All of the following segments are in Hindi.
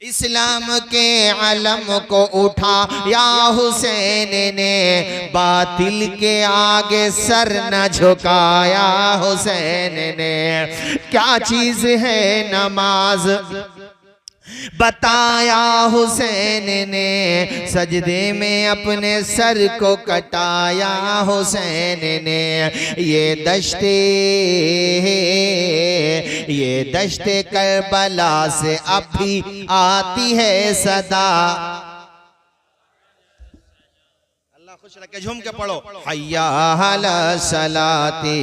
इस्लाम के अलम को उठा या हुसैन ने, बातिल के आगे सर न झुकाया हुसैन ने। क्या चीज है नमाज बताया हुसैन ने, सजदे में अपने सर को कटाया हुसैन ने। ये दश्ते करबला से अब भी आती है सदा। अल्लाह खुश रखे, झूम के पढ़ो हय्या अला सलाती।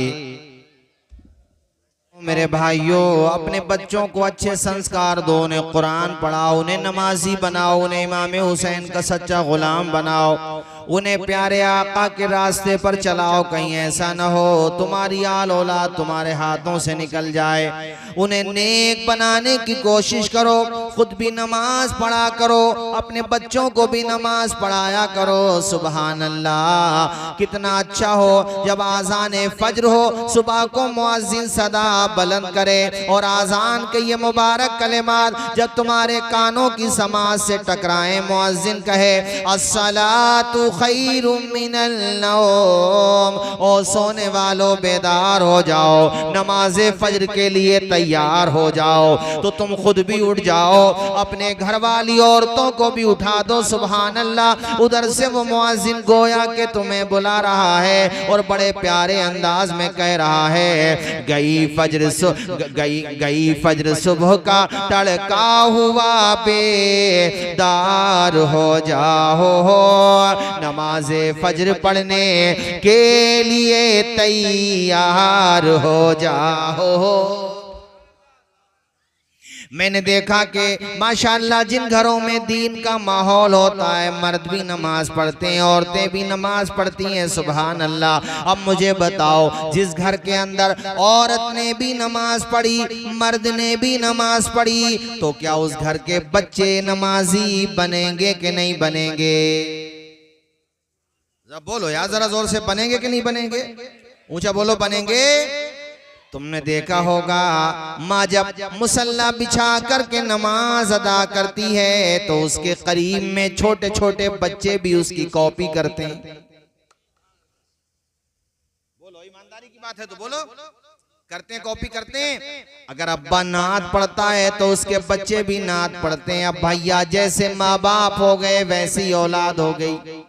मेरे भाइयों, अपने बच्चों को अच्छे संस्कार दो, उन्हें कुरान पढ़ाओ, उन्हें नमाजी बनाओ, उन्हें इमाम हुसैन का सच्चा गुलाम बनाओ, उन्हें प्यारे आका के रास्ते पर चलाओ। कहीं ऐसा न हो तुम्हारी आल औलाद तुम्हारे हाथों से निकल जाए। उन्हें नेक बनाने की कोशिश करो, खुद भी नमाज पढ़ा करो, अपने बच्चों को भी नमाज पढ़ाया करो। सुबहान अल्लाह, कितना अच्छा हो जब आज़ान फज्र हो, सुबह को मुअज्जिन सदा बुलंद करे और आज़ान के ये मुबारक कलिमात जब तुम्हारे कानों की समाज से टकराएं, मुअज्जिन कहे अस्सलातु खैरुम मिनल नौम, ओ सोने वालों बेदार हो जाओ, नमाज फज्र के लिए तैयार हो जाओ। तो तुम खुद भी उठ जाओ, अपने घर वाली औरतों को भी उठा दो। सुभान अल्लाह, उधर से वो मुअज्जिन गोया के तुम्हें बुला रहा है और बड़े प्यारे अंदाज में कह रहा है, गई फज्र सुबह का तड़का हुआ बेदार हो जाओ, नमाज़े फज्र पढ़ने के लिए तैयार हो जाओ। मैंने देखा कि माशाअल्लाह जिन घरों में दीन का माहौल होता है, मर्द भी नमाज पढ़ते हैं, औरतें भी नमाज पढ़ती हैं। सुभान अल्लाह। अब मुझे बताओ, जिस घर के अंदर औरत ने भी नमाज पढ़ी, मर्द ने भी नमाज पढ़ी, तो क्या उस घर के बच्चे नमाजी बनेंगे कि नहीं बनेंगे? बोलो यार जरा जोर से, बनेंगे कि नहीं बनेंगे? ऊंचा बोलो, बनेंगे। तुमने देखा होगा माँ जब मुसल्ला बिछा करके नमाज अदा करती है तो उसके करीब में छोटे छोटे बच्चे भी उसकी कॉपी करते हैं। बोलो, ईमानदारी की बात है तो बोलो, करते हैं, कॉपी करते हैं। अगर अब्बा नात पढ़ता है तो उसके बच्चे भी नात पढ़ते हैं। अब भैया, जैसे माँ बाप हो गए वैसी औलाद हो गई।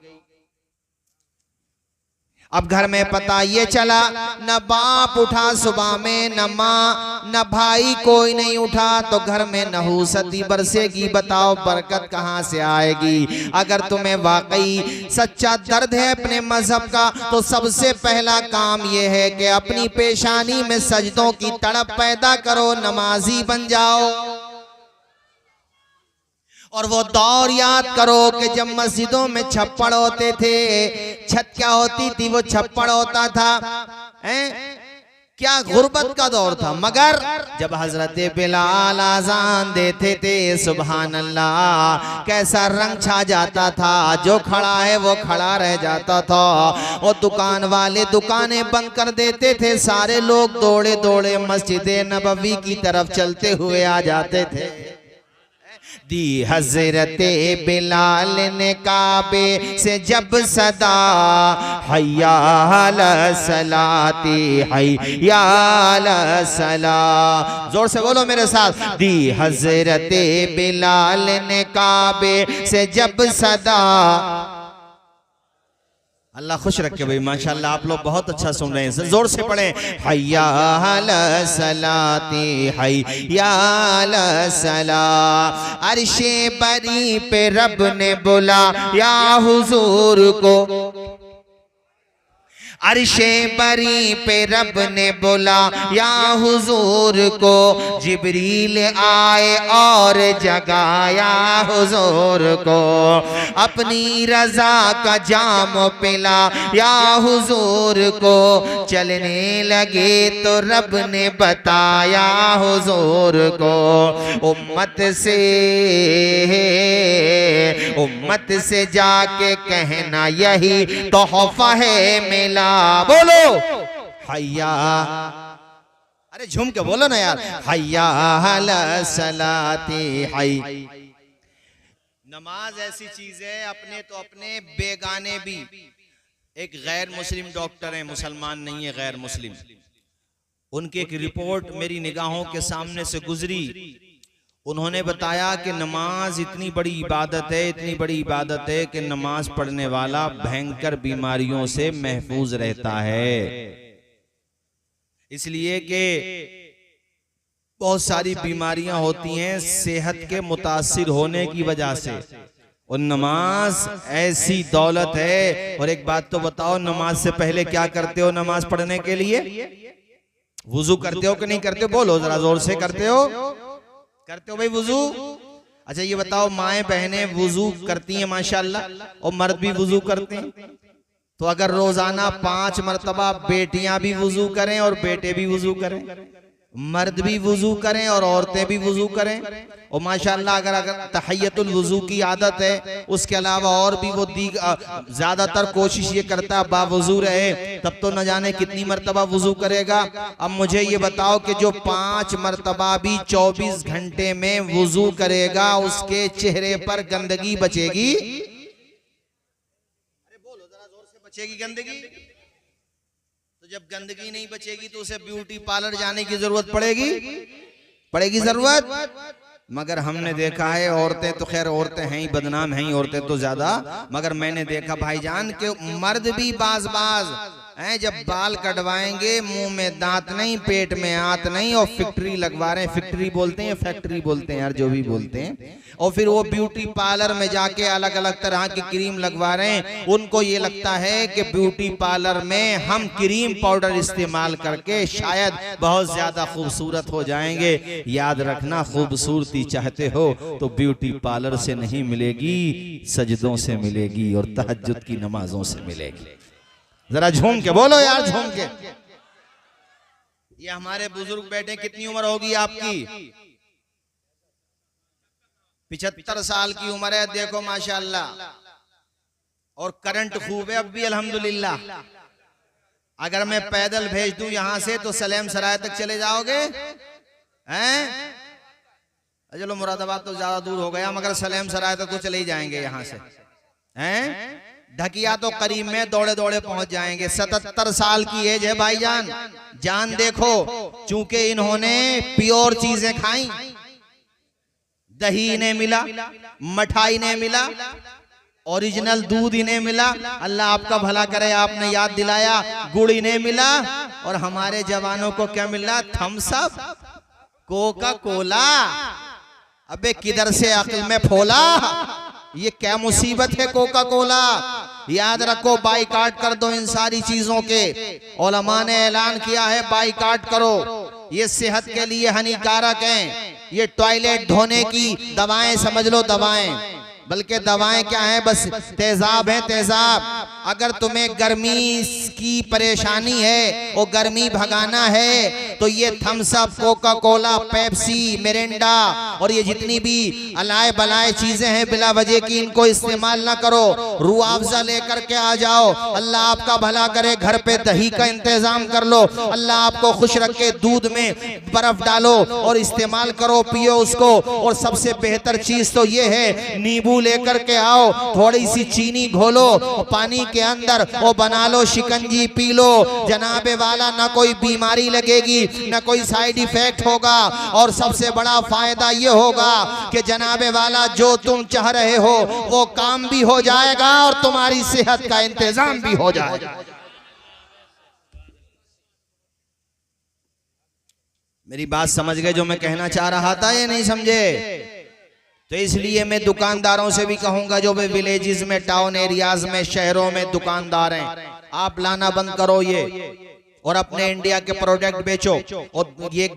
अब घर में पता ये चला, न बाप उठा सुबह में, न माँ न भाई, कोई नहीं उठा, तो घर में नहूसती बरसेगी। बताओ बरकत कहाँ से आएगी? अगर तुम्हें वाकई सच्चा दर्द है अपने मजहब का, तो सबसे पहला काम ये है कि अपनी पेशानी में सजदों की तड़प पैदा करो, नमाजी बन जाओ। और वो दौर याद करो कि जब मस्जिदों में छप्पड़ होते थे, छत क्या होती थी? वो छप्पड़ होता था। क्या गुर्बत का दौर था, मगर जब हजरत बिलाल आजान देते थे, सुभान अल्लाह, कैसा रंग छा जाता था। जो खड़ा है वो खड़ा रह जाता था और दुकान वाले दुकानें बंद कर देते थे। सारे लोग दौड़े दौड़े मस्जिद नबवी की तरफ चलते हुए आ जाते थे। दी हजरत बिलाल ने काबे से जब सदा, हय्या अला सलाती हय्या अला सला, जोर से बोलो मेरे साथ, दी हजरत बिलाल ने काबे से जब सदा। अल्लाह खुश रखे भाई, माशाल्लाह आप लोग बहुत अच्छा सुन रहे हैं, जोर से पढ़ें, हय्या अला सलाती हय्या अला सला। अर्शे बरी पे रब ने बुला या हुजूर को, अर्शे बरी पे रब ने बोला या हुजूर को, जिब्रील आए और जगाया हुजूर को, अपनी रजा का जाम पिला या हुजूर को, चलने लगे तो रब ने बताया हुजूर को, उम्मत से जाके कहना यही तोहफा है मिला। बोलो हय्या, अरे झूम के बोलो ना यार, हय्या अला सलाती नमाज ऐसी चीज है, अपने तो अपने बेगाने भी। एक गैर मुस्लिम डॉक्टर है, मुसलमान नहीं है, गैर मुस्लिम, उनकी एक रिपोर्ट मेरी निगाहों के सामने से गुजरी। उन्होंने बताया कि नमाज इतनी बड़ी इबादत है, इतनी बड़ी इबादत है कि नमाज पढ़ने वाला भयंकर बीमारियों से महफूज रहता है। इसलिए कि बहुत सारी बीमारियां होती हैं सेहत के मुतासिर होने की वजह से, और नमाज ऐसी दौलत है। और एक बात तो बताओ, नमाज से पहले क्या करते हो? नमाज पढ़ने के लिए वुजू करते हो कि नहीं करते हो? बोलो जरा जोर से, करते हो? करते हो भाई वुजू? अच्छा ये बताओ, माएं बहनें वुजू करती हैं माशाल्लाह, और मर्द भी वुजू करते हैं। तो अगर रोजाना 5 मरतबा बेटियां भी वुजू करें और बेटे भी वुजू करें, मर्द भी वुजू करें और औरतें भी वुजू करें, और माशाल्लाह अगर तहय्यतुल वुजू की आदत है, उसके अलावा और भी वो ज्यादातर कोशिश ये करता है बावुजू रहे, तब तो न जाने कितनी मरतबा वुजू करेगा। अब मुझे ये बताओ कि जो 5 मरतबा भी 24 घंटे में वुजू करेगा, उसके चेहरे पर गंदगी बचेगी? अरे बोलो जरा जोर से, बचेगी गंदगी? तो जब गंदगी नहीं बचेगी तो उसे ब्यूटी पार्लर जाने की जरूरत पड़ेगी जरूरत। मगर हमने देखा है, औरतें तो खैर औरतें हैं ही, बदनाम हैं ही औरतें तो ज्यादा, मगर मैंने देखा भाईजान के मर्द भी बाज हैं, जब बाल कटवाएंगे मुंह में दांत नहीं, पेट में आंत नहीं, और फैक्ट्री लगवा रहे हैं। फैक्ट्री बोलते हैं, फैक्ट्री बोलते हैं यार, जो भी बोलते हैं। और फिर वो ब्यूटी पार्लर में जाके अलग अलग तरह की क्रीम लगवा रहे हैं। उनको ये लगता है कि ब्यूटी पार्लर में हम क्रीम पाउडर इस्तेमाल करके शायद बहुत ज्यादा खूबसूरत हो जाएंगे। याद रखना, खूबसूरती चाहते हो तो ब्यूटी पार्लर से नहीं मिलेगी, सजदों से मिलेगी और तहज्जुद की नमाजों से मिलेगी। जरा झूम के बोलो यार, झूम के। ये हमारे बुजुर्ग बैठे, कितनी उम्र होगी आपकी? 75 साल की उम्र है, देखो माशाल्लाह, और करंट खूब है अब भी अल्हम्दुलिल्लाह। अगर मैं पैदल भेज दूं यहां से तो सलेम सराय तक चले जाओगे? हैं? चलो मुरादाबाद तो ज्यादा दूर हो गया, मगर सलेम सराय तक तो चले ही जाएंगे यहां से। हैं? ढकिया तो करीब में दौड़े दौड़े पहुंच जाएंगे। 77 साल की एज है भाईजान। जान देखो, चूंकि इन्होंने प्योर चीजें खाई, दही इन्हें मिला, मठाई इन्हें मिला, ओरिजिनल दूध इन्हें मिला, अल्लाह आपका भला करे, आपने याद दिलाया, गुड़ इन्हें मिला। और हमारे जवानों को क्या मिला? Thums Up, Coca Cola. अबे किधर से अक्ल में फोला? ये क्या मुसीबत है कोका कोला? याद रखो, बाइकाट कर दो इन सारी चीजों के। उलमा ने ऐलान किया है बाइकाट करो, ये सेहत के लिए हानिकारक हैं। ये टॉयलेट धोने की दवाएं समझ लो, दवाएं, बल्कि दवाएं क्या है, बस तेजाब है, तेजाब। अगर तुम्हें गर्मी की परेशानी है और गर्मी भगाना है तो ये Thums Up, Coca Cola, Pepsi, Mirinda और ये जितनी भी अलाए बलाए चीजें हैं बिला वजह की, इनको इस्तेमाल ना करो। रूअफ़ज़ा लेकर के आ जाओ, अल्लाह आपका भला करे। घर पे दही का इंतजाम कर लो, अल्लाह आपको खुश रखे। दूध में बर्फ डालो और इस्तेमाल करो, पियो उसको। और सबसे बेहतर चीज तो ये है, नींबू लेकर के आओ, थोड़ी सी चीनी घोलो पानी के अंदर और बना लो शिकंजी, पी लो। जनाबे वाला ना कोई बीमारी लगेगी, ना कोई साइड इफेक्ट होगा, और सबसे बड़ा फायदा ये होगा कि जनाबे वाला जो तुम चाह रहे हो वो काम भी हो जाएगा और तुम्हारी सेहत का इंतजाम भी हो जाएगा। मेरी बात समझ गए जो मैं कहना चाह रहा था, ये नहीं समझे? तो इसलिए मैं दुकानदारों से भी कहूंगा, जो भी विलेजेस में, टाउन एरियाज में, शहरों में दुकानदार हैं, आप लाना बंद करो ये, और अपने इंडिया के प्रोडक्ट बेचो। और ये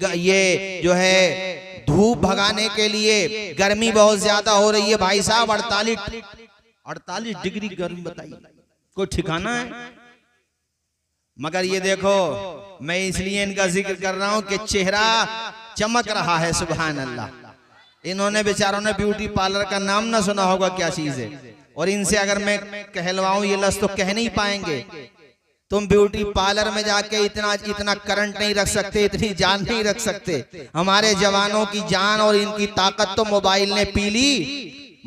जो है धूप भगाने के लिए, गर्मी बहुत ज्यादा हो रही है भाई साहब, 48 डिग्री गर्मी, बताइए कोई ठिकाना है? मगर ये देखो, मैं इसलिए इनका जिक्र कर रहा हूं कि चेहरा चमक रहा है, सुभान अल्लाह। इन्होंने बेचारों ने ब्यूटी पार्लर का नाम ना सुना होगा, क्या चीज है। और इनसे अगर मैं कहलवाऊं ये लफ्ज़ तो कह नहीं पाएंगे। तुम ब्यूटी पार्लर में जाके इतना करंट नहीं रख सकते, इतनी जान नहीं रख सकते। हमारे जवानों की जान और इनकी ताकत तो मोबाइल ने पी ली।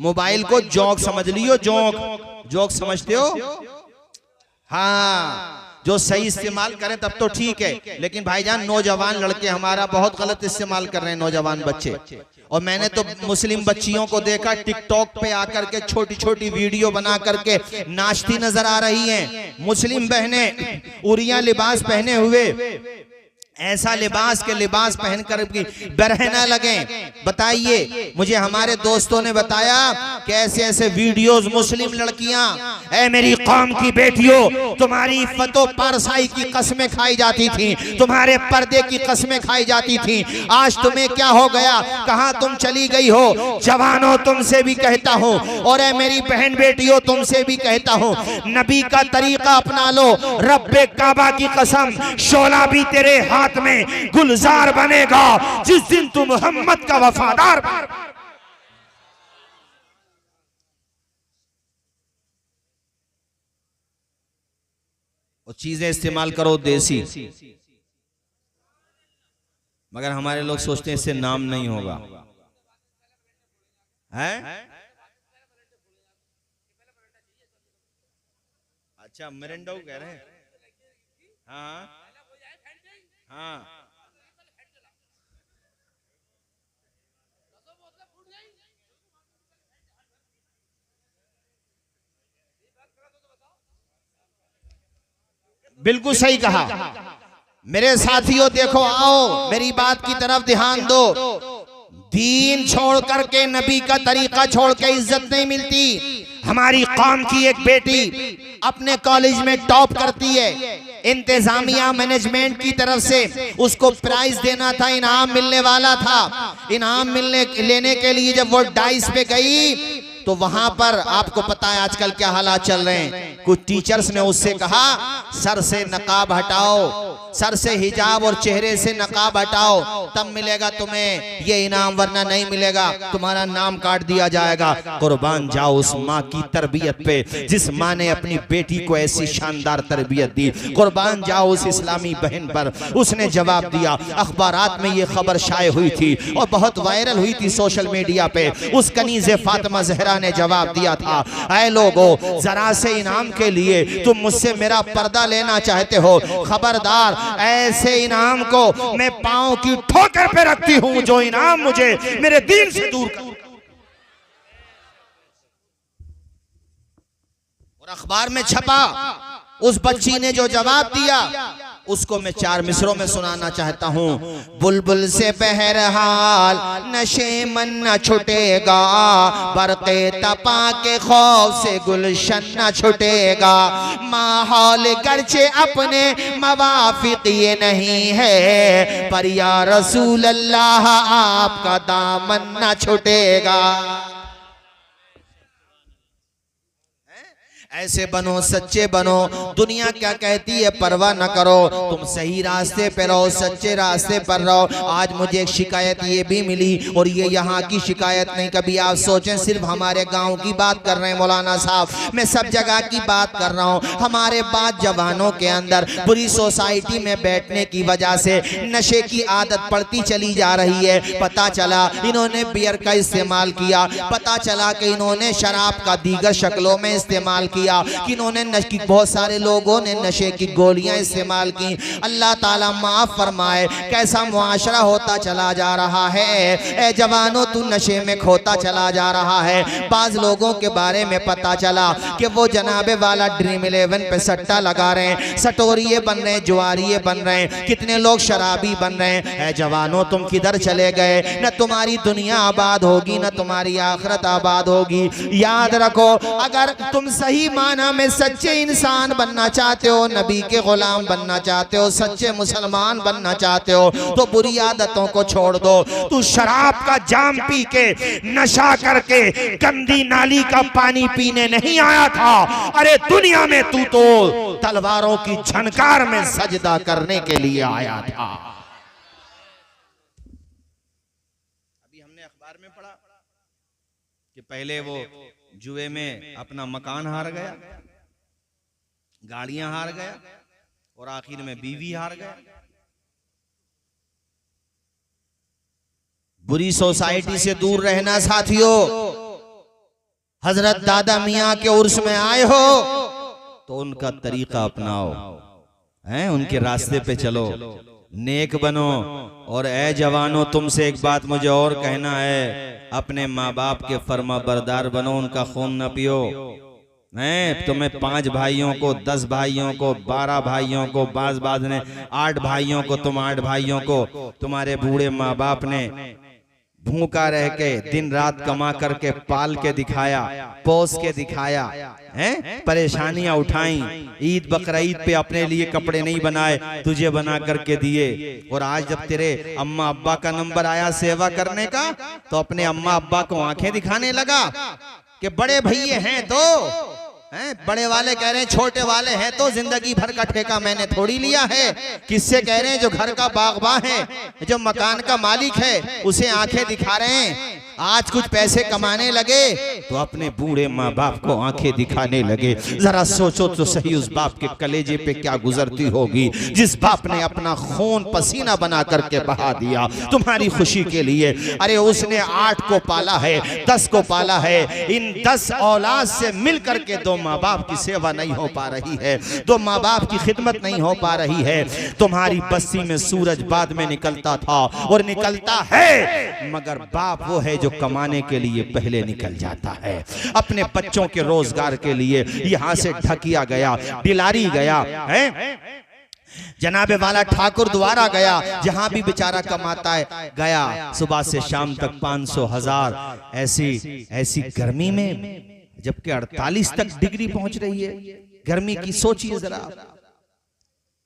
मोबाइल को जोक समझ लियो, जोक। जोक समझते हो? हाँ, जो सही इस्तेमाल करें तब तो ठीक है, लेकिन भाईजान नौजवान लड़के हमारा बहुत गलत इस्तेमाल कर रहे हैं, नौजवान बच्चे। और मैंने तो मुस्लिम बच्चियों को देखा टिकटॉक पे आकर के छोटी छोटी वीडियो बना करके नाचती नजर आ रही हैं। मुस्लिम बहनें उरिया लिबास पहने हुए, ऐसा लिबास के लिबास पहनकर बरहना लगे। बताइए, मुझे हमारे दोस्तों ने बताया कि ऐसे ऐसे वीडियोस मुस्लिम लड़कियां, ऐ मेरी कौम की बेटियों, तुम्हारी इफ्फतो पारसाई की कस्में खाई जाती थी, तुम्हारे पर्दे की कस्में खाई जाती थी, आज तुम्हें क्या हो गया, कहां तुम चली गई हो? जवानों, तुमसे भी कहता हूं, और ऐ मेरी बहन बेटियों, तुमसे भी कहता हूं, नबी का तरीका अपना लो। रब्बे काबा की कसम, शोला भी तेरे हाथ में गुलजार बनेगा जिस दिन तुम मोहम्मद का वफादार। और चीजें इस्तेमाल करो देसी, मगर हमारे लोग सोचते हैं इससे नाम नहीं होगा, है? अच्छा, मिरिंडा कह रहे हैं। हाँ हाँ, बिल्कुल सही कहा। मेरे साथियों देखो, आओ मेरी बात की तरफ ध्यान दो। दीन छोड़ करके, नबी का तरीका छोड़ के इज्जत नहीं मिलती। हमारी कौम की एक बेटी अपने कॉलेज में टॉप करती है, इंतजामिया मैनेजमेंट की तरफ से उसको प्राइज देना था, इनाम मिलने वाला था। इनाम लेने के लिए जब वो डाइस पे गई तो वहां पर आपको पता है आजकल क्या हालात चल रहे हैं। कुछ टीचर्स ने उससे कहा, सर से नकाब हटाओ, सर से हिजाब और चेहरे से नकाब हटाओ, तब मिलेगा तुम्हें ये इनाम, वरना नहीं मिलेगा, तुम्हारा नाम काट दिया जाएगा। कुर्बान जाओ उस माँ की तरबियत पे जिस माँ ने अपनी बेटी को ऐसी शानदार तरबियत दी। कुर्बान जाओ उस इस्लामी बहन पर, उसने जवाब दिया। अखबारात में ये खबर शाये हुई थी और बहुत वायरल हुई थी सोशल मीडिया पे। उस कनीज़े फातिमा ज़हरा ने जवाब दिया था, ऐ लोगों, जरा से इनाम के लिए तुम मुझसे मेरा पर्दा लेना चाहते हो, खबरदार, ऐसे इनाम को मैं पांव की ठोकर पे रखती हूं जो इनाम मुझे मेरे दीन से दूर कर। और अखबार में छपा, उस बच्ची ने जो जवाब दिया उसको मैं 4 मिसरों में सुनाना चाहता हूँ। बुलबुल से बहरहाल नशे मन न छुटेगा, बरक़े तपा के खौफ से गुलशन न छुटेगा, माहौल गर्चे अपने मवाफिक ये नहीं है, पर या रसूल अल्लाह आपका दामन न छुटेगा। ऐसे बनो, सच्चे बनो, दुनिया क्या कहती है परवाह न करो, तुम सही रास्ते पे रहो, सच्चे रास्ते पर रहो। आज मुझे एक शिकायत ये भी मिली, और ये यहाँ की शिकायत नहीं, कभी आप सोचें सिर्फ हमारे गांव की बात कर रहे हैं मौलाना साहब, मैं सब जगह की बात कर रहा हूँ। हमारे बाद जवानों के अंदर बुरी सोसाइटी में बैठने की वजह से नशे की आदत पड़ती चली जा रही है। पता चला इन्होंने बियर का इस्तेमाल किया, पता चला कि इन्होंने शराब का दीगर शक्लों में इस्तेमाल किया, कि इन्होंने बहुत सारे लोगों ने नशे की गोलियां इस्तेमाल की। अल्लाह ताला माफ फरमाए, कैसा मुआशरा होता चला जा रहा है। ए जवानों, तू नशे में खोता चला जा रहा है। बाज लोगों के बारे में पता चला कि वो जनाबे वाला ड्रीम 11 पे सट्टा लगा रहे हैं, सटोरिये बन रहे हैं, जुआरिये बन रहे हैं, कितने लोग शराबी बन रहे हैं। ए जवानों, तुम किधर चले गए? न तुम्हारी दुनिया आबाद होगी, न तुम्हारी आखिरत आबाद होगी। याद रखो, अगर तुम सही माना में सच्चे इंसान बनना चाहते हो, नबी के गुलाम बनना चाहते हो, सच्चे मुसलमान बनना चाहते हो, तो बुरी आदतों को छोड़ दो। तू शराब का जाम पी के, नशा करके, गंदी नाली का पानी पीने नहीं आया था। अरे दुनिया में तू तो तलवारों की झनकार में सजदा करने के लिए आया था। अभी हमने अखबार में पढ़ा कि पहले वो जुए में अपना मकान हार गया, गाड़ियां हार गया, और आखिर में बीवी हार गया। बुरी सोसाइटी से दूर रहना साथियों, हजरत दादा मियाँ के उर्स में आए हो तो उनका तरीका अपनाओ, हैं, उनके रास्ते पे चलो, नेक बनो। और ए जवानों, तुमसे एक बात मुझे और कहना है, अपने माँ बाप के फर्मा बरदार बनो, उनका खून न पियो। हैं, तुम्हें 5 भाइयों को, 10 भाइयों को, 12 भाइयों को, बाज ने 8 भाइयों को, तुम 8 भाइयों को तुम्हारे बूढ़े माँ बाप ने भूखा रह के दिन रात कमा करके पाल के दिखाया, पोस के दिखाया, हैं, परेशानियां उठाई, ईद बकरीद पे अपने लिए कपड़े नहीं बनाए, तुझे बना करके दिए। और आज जब तेरे अम्मा अब्बा का नंबर आया सेवा करने का, तो अपने अम्मा अब्बा को आंखें दिखाने लगा कि बड़े भैया हैं तो हैं, बड़े वाले कह रहे हैं छोटे वाले हैं तो जिंदगी भर का ठेका मैंने थोड़ी लिया है। किससे कह रहे हैं? जो घर का बागबान है, जो मकान का मालिक है, उसे आंखें दिखा रहे हैं। आज कुछ पैसे कमाने लगे तो अपने बूढ़े माँ बाप को आंखें दिखाने लगे। जरा सोचो तो सही, उस बाप के कलेजे पे क्या गुजरती होगी जिस बाप ने अपना खून पसीना बना करके बहा दिया तुम्हारी खुशी के लिए। अरे उसने 8 को पाला है, 10 को पाला है, इन 10 औलाद से मिल करके 2 माँ बाप की सेवा नहीं हो पा रही है, 2 माँ बाप की खिदमत नहीं हो पा रही है। तुम्हारी बस्ती में सूरज बाद में निकलता था और निकलता है, मगर बाप वो है जो कमाने के लिए पहले निकल जाता है। अपने बच्चों के रोजगार के लिए यहां से ढकिया गया, डिलारी गया है, जनाबे वाला ठाकुर द्वारा गया, जहां भी बेचारा कमाता है गया, सुबह से शाम तक 500,000। ऐसी गर्मी में, जबकि 48 तक डिग्री पहुंच रही है गर्मी की, सोचिए जरा।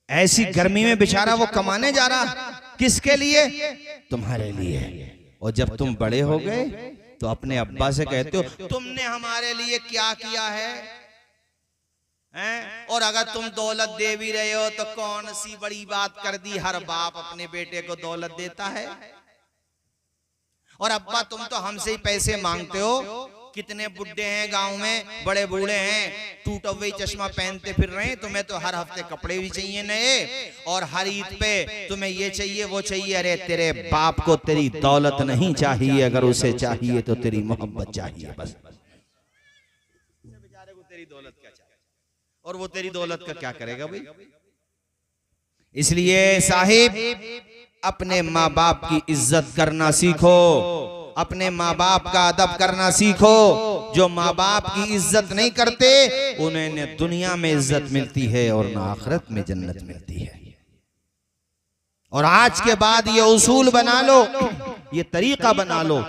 ऐसी गर्मी में बेचारा वो कमाने जा रहा, किसके लिए? तुम्हारे लिए। और जब तुम बड़े हो गए तो अपने अब्बा से कहते हो तुमने हमारे लिए क्या किया है, हैं? और अगर तुम दौलत दे भी रहे हो तो कौन सी बड़ी बात कर दी, हर बाप अपने बेटे को दौलत देता है। और अब्बा तुम तो हमसे ही पैसे मांगते हो। कितने बुड्ढे हैं गांव में, बड़े बूढ़े हैं, टूटा हुआ चश्मा पहनते फिर रहे हैं। तुम्हें तो हर हफ्ते कपड़े भी चाहिए नए, और हर ईद पे तुम्हें ये चाहिए वो चाहिए। अरे तेरे बाप को तेरी दौलत नहीं चाहिए, अगर उसे चाहिए तो तेरी मोहब्बत चाहिए बस। बेचारे को तेरी दौलत क्या चाहिए, और वो तेरी दौलत का क्या करेगा भाई। इसलिए साहिब, अपने माँ बाप की इज्जत करना सीखो, अपने माँ बाप का अदब करना सीखो। जो माँ बाप की इज्जत नहीं करते उन्हें न दुनिया में इज्जत मिलती है और न आखिरत में जन्नत मिलती है। और आज के बाद ये उसूल बना लो, ये तरीका बना लो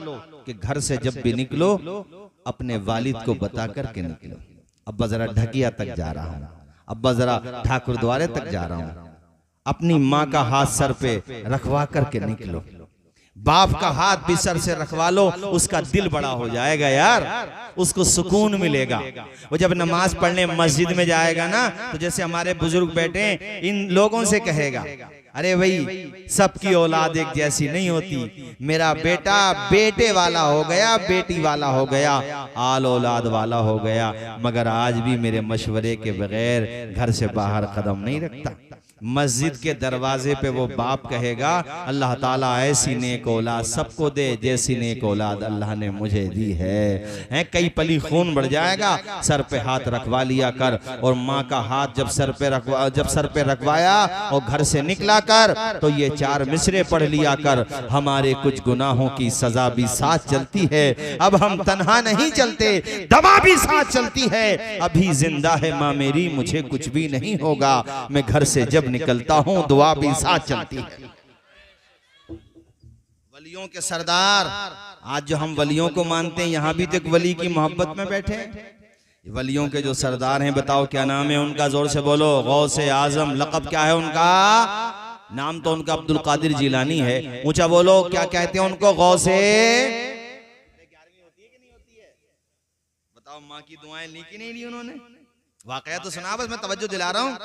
कि घर से जब भी निकलो अपने वालिद को बता करके निकलो, अब्बा जरा ढकिया तक जा रहा हूँ, अब्बा जरा ठाकुर द्वारे तक जा रहा हूँ। अपनी माँ का हाथ सर पे रखवा करके निकलो, बाप का हाथ भी सर से रखवा लो, उसका दिल बड़ा हो जाएगा यार, उसको सुकून मिलेगा। वो जब नमाज पढ़ने मस्जिद में जाएगा ना, तो जैसे हमारे बुजुर्ग बैठे इन लोगों से कहेगा, अरे भाई सबकी औलाद एक जैसी नहीं होती, मेरा बेटा बेटे वाला हो गया, बेटी वाला हो गया, आल औलाद वाला हो गया, मगर आज भी मेरे मशवरे के बगैर घर से बाहर कदम नहीं रखता। मस्जिद के दरवाजे पे वो बाप कहेगा, अल्लाह ताला ऐसी नेक औलाद सबको दे जैसी नेक औलाद अल्लाह ने मुझे दी है। कई पली खून बढ़ जाएगा, सर पे हाथ रखवा लिया कर। और माँ का हाथ जब सर पे रखवाया और घर से निकला कर, तो ये 4 मिसरे पढ़ लिया कर, हमारे कुछ गुनाहों की सजा भी साथ चलती है, अब हम तन्हा नहीं चलते, दवा भी साथ चलती है, अभी जिंदा है माँ मेरी, मुझे कुछ भी नहीं होगा, मैं घर से जब निकलता हूं दुआ भी साथ चलती है। वलियों के सरदार, आज जो हम वलियों को मानते हैं, यहां भी तो एक वली की मोहब्बत में बैठे हैं। वलियों के जो सरदार हैं, बताओ क्या नाम है उनका, जोर से बोलो। गौसे आजम, लक़ब क्या है उनका? नाम तो उनका अब्दुल कादिर जिलानी है। ऊंचा बोलो, क्या कहते हैं उनको? गौसे। 11वीं होती है कि नहीं होती है? बताओ, माँ की दुआएं ली कि नहीं ली उन्होंने? वाकया तो सुना, बस मैं तवज्जो दिला रहा हूं।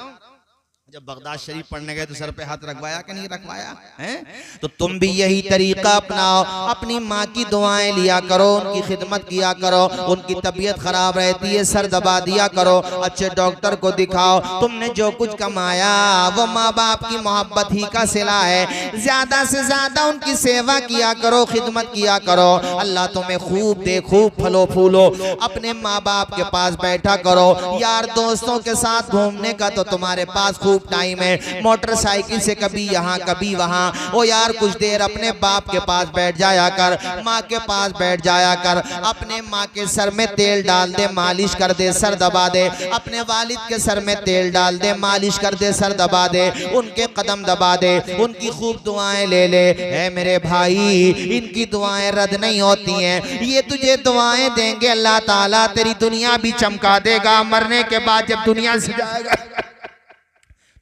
जब बगदाद शरीफ पढ़ने गए तो सर पे हाथ रखवाया कि नहीं रखवाया है? तो तुम भी यही तरीका अपनाओ, अपनी माँ की दुआएं लिया करो, उनकी खिदमत किया करो। उनकी तबीयत खराब रहती है, सर दबा दिया करो, अच्छे डॉक्टर को दिखाओ। तुमने जो कुछ कमाया वो माँ बाप की मोहब्बत ही का सिला है। ज्यादा से ज्यादा उनकी सेवा किया करो, खिदमत किया करो। अल्लाह तुम्हें खूब दे, खूब फलो फूलो। अपने माँ बाप के पास बैठा करो। यार दोस्तों के साथ घूमने का तो तुम्हारे पास खूब टाइम है, मोटरसाइकिल से कभी यहाँ कभी वहाँ। ओ यार कुछ देर अपने बाप के पास बैठ जाया कर, माँ के पास बैठ जाया कर। अपने माँ के सर में तेल डाल दे, मालिश कर दे, सर दबा दे। अपने वालिद के सर में तेल डाल दे, मालिश कर दे, सर दबा दे, उनके कदम दबा दे, उनकी खूब दुआएं ले ले। है मेरे भाई, इनकी दुआएं रद्द नहीं होती हैं। ये तुझे दुआएं देंगे, अल्लाह ताला तेरी दुनिया भी चमका देगा। मरने के बाद जब दुनिया से जाएगा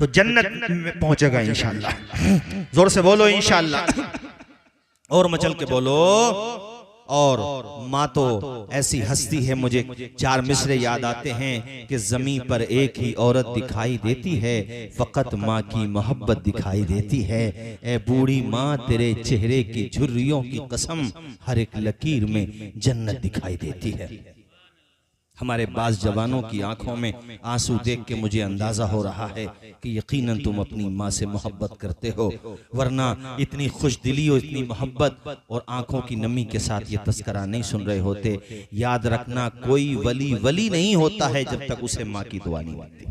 तो जन्नत में पहुंचेगा इंशाअल्लाह। जोर से बोलो इंशाअल्लाह, और मचल के बोलो। और माँ तो ऐसी हस्ती है, मुझे 4 मिसरे याद आते हैं कि ज़मीं पर एक ही औरत दिखाई देती है, फ़कत माँ की मोहब्बत दिखाई देती है। ए बूढ़ी माँ, तेरे चेहरे की झुर्रियों की कसम, हर एक लकीर में जन्नत दिखाई देती है। हमारे बाज़ जवानों की आंखों में आंसू देख के मुझे अंदाज़ा हो रहा है कि यकीनन तुम अपनी माँ से मोहब्बत करते हो, वरना इतनी खुशदिली और इतनी मोहब्बत और आंखों की नमी के साथ ये तस्करा नहीं सुन रहे होते। याद रखना, कोई वली वली नहीं होता है जब तक उसे माँ की दुआ नहीं लगती,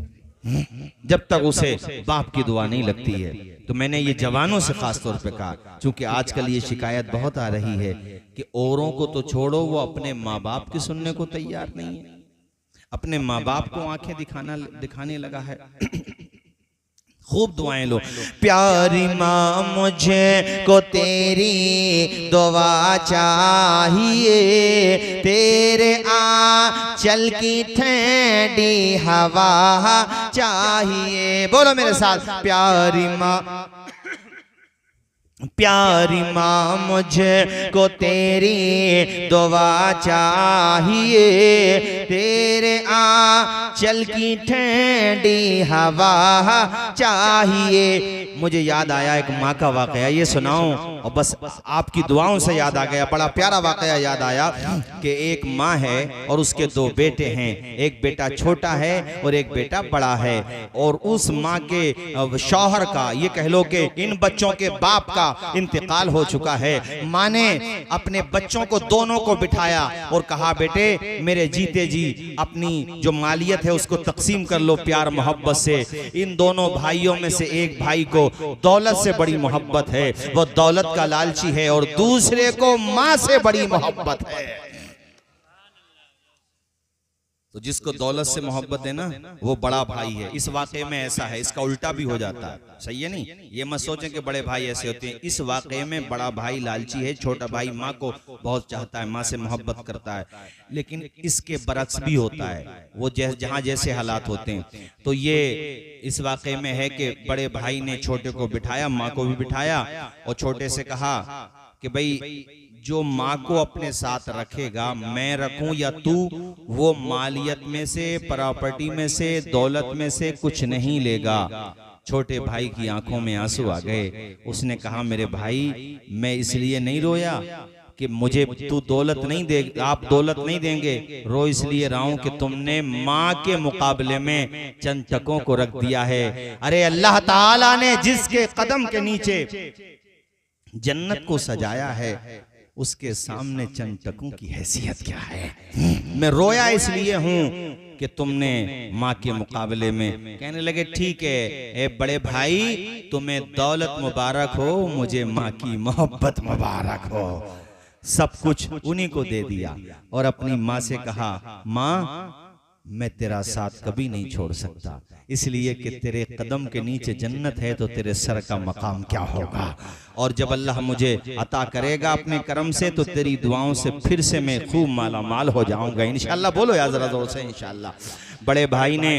जब तक उसे बाप की दुआ नहीं लगती है। तो मैंने ये जवानों से खास तौर पे कहा, क्योंकि आजकल ये शिकायत बहुत आ रही है कि औरों को तो छोड़ो, वो अपने माँ बाप की सुनने को तैयार नहीं है, अपने माँ बाप को आंखें दिखाने लगा है। खूब दुआएं लो। प्यारी माँ, मुझे को तेरी दुआ चाहिए, तेरे आंचल की ठंडी हवा चाहिए। बोलो मेरे साथ, प्यारी माँ, प्यारी माँ, मुझे को तेरी दुआ चाहिए, तेरे आंचल की ठंडी हवा चाहिए। मुझे याद आया एक माँ का वाकया, ये सुनाऊं और बस आपकी दुआओं से याद आ गया। बड़ा प्यारा वाकया याद आया कि एक माँ है और उसके 2 बेटे हैं, एक बेटा छोटा है और एक बेटा बड़ा है। और उस माँ के शौहर का, ये कह लो कि इन बच्चों के बाप का इंतकाल हो चुका है। माँ ने अपने बच्चों को दोनों को बिठाया और कहा, बेटे मेरे जीते जी अपनी जो मालियत है उसको तकसीम कर लो प्यार मोहब्बत से। इन दोनों भाइयों में से एक भाई को दौलत से बड़ी मोहब्बत है, वो दौलत का लालची है, और दूसरे को माँ से बड़ी मोहब्बत है। तो जिसको दौलत से मोहब्बत है ना, वो बड़ा भाई है। इस वाक़े में ऐसा है, इसका उल्टा भी हो जाता है। सही है नहीं? ये मत सोचें कि बड़े भाई ऐसे होते हैं। इस वाक़े में बड़ा भाई लालची है, छोटा भाई माँ को बहुत चाहता है, माँ से मोहब्बत करता है। लेकिन इसके बरक्स भी होता है, वो जहाँ जैसे हालात होते हैं। तो ये इस वाक़े में है कि बड़े भाई ने छोटे को बिठाया, माँ को भी बिठाया, और छोटे से कहा कि भाई जो माँ को अपने साथ रखेगा, मैं रखूं या तू, वो मालियत में से, प्रॉपर्टी में से, दौलत में से कुछ नहीं लेगा। छोटे भाई की आंखों में आंसू आ गए। उसने कहा, मेरे भाई, मैं इसलिए नहीं रोया कि मुझे तू दौलत नहीं दे, आप दौलत नहीं देंगे, रो इसलिए रहा हूं कि तुमने माँ के मुकाबले में चंद टकों को रख दिया है। अरे अल्लाह ताला ने जिसके कदम के नीचे जन्नत को सजाया है, उसके सामने चंद टकों की हैसियत क्या है। मैं रोया इसलिए हूं कि तुमने माँ के मुकाबले में। कहने लगे, ठीक है ए बड़े भाई, तुम्हें दौलत मुबारक हो, मुझे माँ की मोहब्बत मुबारक हो। सब कुछ उन्हीं को दे दिया और अपनी माँ से कहा, माँ मैं तेरा साथ कभी नहीं छोड़ सकता, इसलिए कि तेरे कदम के नीचे जन्नत है, तो तेरे सर का मकाम क्या होगा। और जब अल्लाह मुझे अता करेगा अपने करम से, तो तेरी दुआओं से फिर से मैं खूब माला माल हो जाऊंगा इंशाअल्लाह। बोलो यार जरा जोर से इंशाअल्लाह। बड़े भाई ने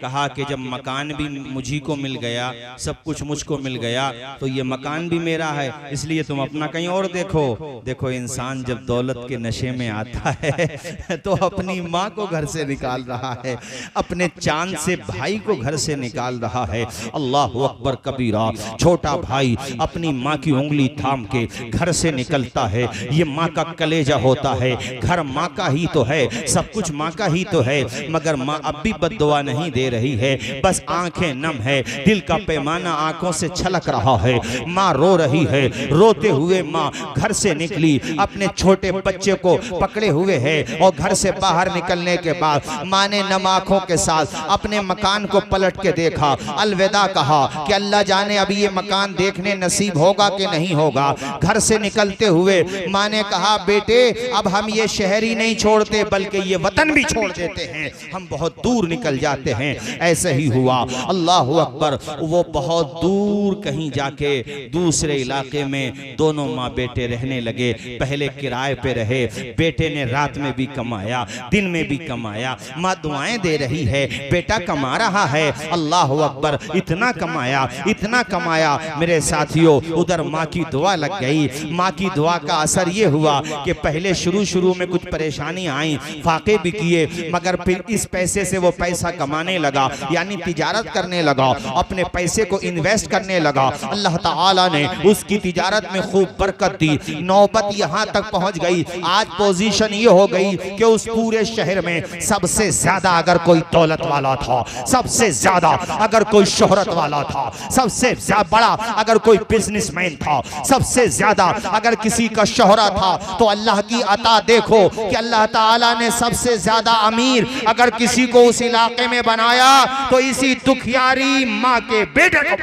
कहा कि जब मकान भी मुझी को मिल गया, सब कुछ मुझको मिल गया, तो ये मकान भी मेरा है, इसलिए तुम अपना कहीं और देखो। देखो इंसान जब दौलत के नशे में आता है तो अपनी माँ को घर से निकाल रहा है, अपने चांद से भाई को घर से निकाल रहा है। अल्लाह अकबर कबीरा। छोटा भाई अपनी माँ की उंगली थाम के घर से निकलता है। ये माँ का कलेजा होता है, घर माँ का ही तो है, सब कुछ माँ का ही तो है, मगर माँ अब भी बद्दुआ नहीं दे रही है, बस आंखें नम है, दिल का पैमाना आंखों से छलक रहा है। माँ रो रही है, रोते हुए माँ घर से निकली, अपने छोटे बच्चे को पकड़े हुए है, और घर से बाहर निकलने के बाद माँ ने नम आंखों के साथ अपने मकान को पलट के देखा, अलविदा कहा कि अल्लाह जाने अभी ये मकान देखने नसीब होगा कि नहीं होगा। घर से निकलते हुए माँ ने कहा, बेटे अब हम ये शहर ही नहीं छोड़ते बल्कि ये वतन भी छोड़ देते हैं, हम बहुत दूर निकल जाते हैं। ऐसे ही हुआ। अल्लाह अकबर। वो बहुत दूर कहीं जाके दूसरे इलाके में दोनों माँ बेटे रहने लगे। पहले किराए पे रहे, बेटे ने रात में भी कमाया, दिन में भी कमाया, माँ दुआएं दे रही है, बेटा कमा रहा है। अल्लाह अकबर। इतना कमाया, इतना कमाया मेरे साथियों, उधर माँ की दुआ लग गई। माँ की दुआ का असर ये हुआ कि पहले शुरू में कुछ परेशानी आई, फाके भी किए, मगर फिर इस पैसे से वो पैसा कमाने लगा, यानी तिजारत करने लगा, अपने पैसे को इन्वेस्ट करने लगा। अल्लाह ताला ने उसकी तिजारत में खूब बरकत दी। नौबत यहाँ तक पहुँच गई, आज पोजीशन ये हो गई कि उस पूरे शहर में सबसे ज्यादा अगर कोई दौलत वाला था, सबसे ज्यादा अगर कोई शोहरत वाला था, सबसे बड़ा अगर कोई बिजनेसमैन था, सबसे ज्यादा अगर किसी का शोहरा था, तो अल्लाह की अता देखो कि अल्लाह ताला ने सबसे ज्यादा अमीर अगर किसी को उस इलाके में बनाया तो इसी दुखियारी माँ के बेटे को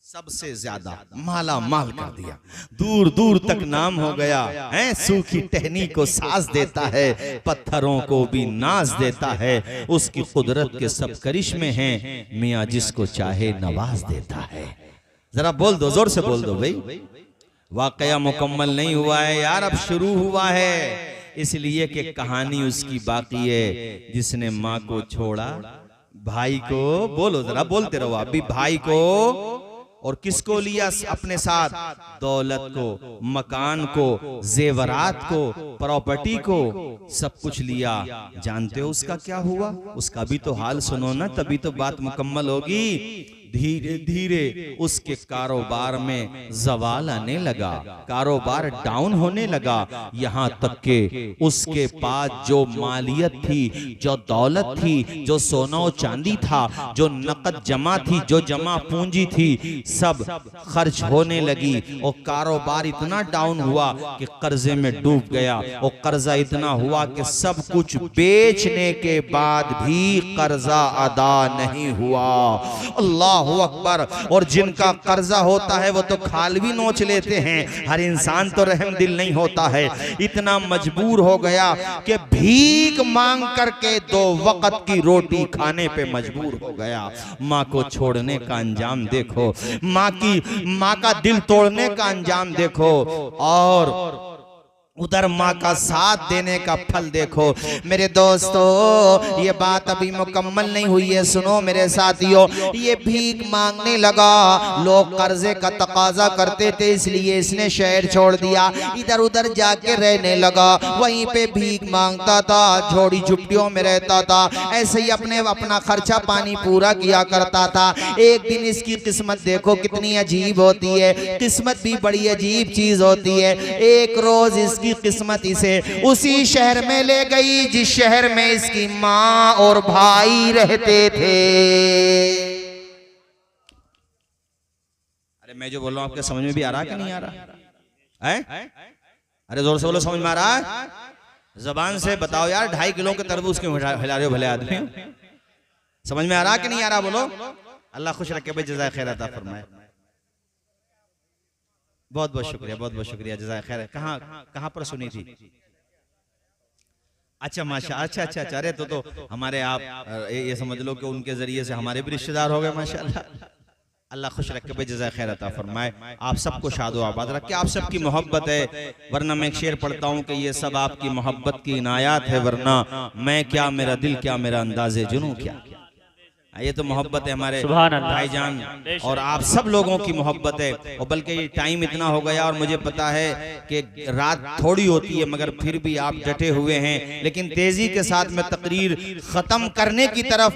सबसे ज्यादा माला माल कर दिया। दूर दूर तक नाम हो गया है। सूखी टहनी को साज देता है, पत्थरों को भी नाज देता है। उसकी कुदरत के सब करिश्मे हैं, मियाँ जिसको चाहे नवाज देता है। जरा बोल दो, जोर से बोल दो भाई। वाकया मुकम्मल नहीं हुआ है यार, अब शुरू हुआ है, इसलिए कि कहानी उसकी बाकी है। जिसने माँ को छोड़ा, भाई को, बोलो जरा, बोलते रहो आप भी, भाई को और किसको लिया अपने साथ? दौलत को, मकान को, जेवरात को, प्रॉपर्टी को, सब कुछ लिया। जानते हो उसका क्या हुआ? उसका भी तो हाल सुनो ना, तभी तो बात मुकम्मल होगी। धीरे धीरे उसके कारोबार में जवाल आने लगा, कारोबार डाउन होने लगा, यहाँ तक के उसके पास जो मालियत थी, जो दौलत थी, जो सोना और चांदी था, जो नकद जमा थी, जो जमा पूंजी थी, सब खर्च होने लगी। और कारोबार इतना डाउन हुआ कि कर्जे में डूब गया। और कर्जा इतना हुआ कि सब कुछ बेचने के बाद भी कर्जा अदा नहीं हुआ। अल्लाह अकबर। और जिनका कर्जा होता है वो तो खाल भी नोच लेते हैं, हर इंसान तो रहम दिल नहीं होता है। इतना मजबूर हो गया कि भीख मांग करके 2 वक्त की रोटी खाने पे मजबूर हो गया। माँ को छोड़ने का अंजाम देखो, माँ का दिल तोड़ने का अंजाम देखो, और उधर माँ का साथ देने का फल देखो। मेरे दोस्तों, ये बात अभी मुकम्मल नहीं हुई है, सुनो मेरे साथियों। ये भीख मांगने लगा, लोग कर्जे का तकाजा करते थे, इसलिए इसने शहर छोड़ दिया, इधर उधर जाके रहने लगा, वहीं पे भीख मांगता था, झोड़ी झुपड़ियों में रहता था, ऐसे ही अपना खर्चा पानी पूरा किया करता था। एक दिन इसकी किस्मत देखो कितनी अजीब होती है, किस्मत भी बड़ी अजीब चीज होती है। एक रोज इसकी किस्मत इसे उसी शहर में ले गई जिस शहर में इसकी माँ और भाई रहते थे। अरे मैं जो बोल रहा हूं आपके समझ में भी आ रहा है कि नहीं आ रहा है? अरे जोर से बोलो, समझ में आ रहा है? जबान से बताओ यार, 2.5 किलो के तरबूज क्यों हिला रहे हो भले आदमी? समझ में आ रहा कि नहीं आ रहा? बोलो। अल्लाह खुश रखे भाई, जज़ाए खैर अता फरमाए। बहुत बहुत शुक्रिया, बहुत बहुत शुक्रिया, जज़ाए खैर। कहाँ पर सुनी थी? अच्छा माशा, अच्छा। अरे तो हमारे आप ये समझ लो कि उनके जरिए से हमारे भी रिश्तेदार हो गए माशाल्लाह। अल्लाह खुश रखे भाई, जज़ा खैर अता फरमाए, आप सबको शादो आबाद रखे, आप सबकी मोहब्बत है। वरना मैं एक शेर पढ़ता हूँ कि ये सब आपकी मोहब्बत की इनायत है, वरना मैं क्या, मेरा दिल क्या, मेरा अंदाज़े जुनूं क्या। ये तो मोहब्बत है हमारे भाईजान और आप सब लोगों की मोहब्बत है। और बल्कि ये टाइम इतना हो गया और मुझे पता है कि रात थोड़ी होती है, मगर फिर भी आप डटे हुए हैं। लेकिन तेजी के साथ मैं तकरीर खत्म करने की तरफ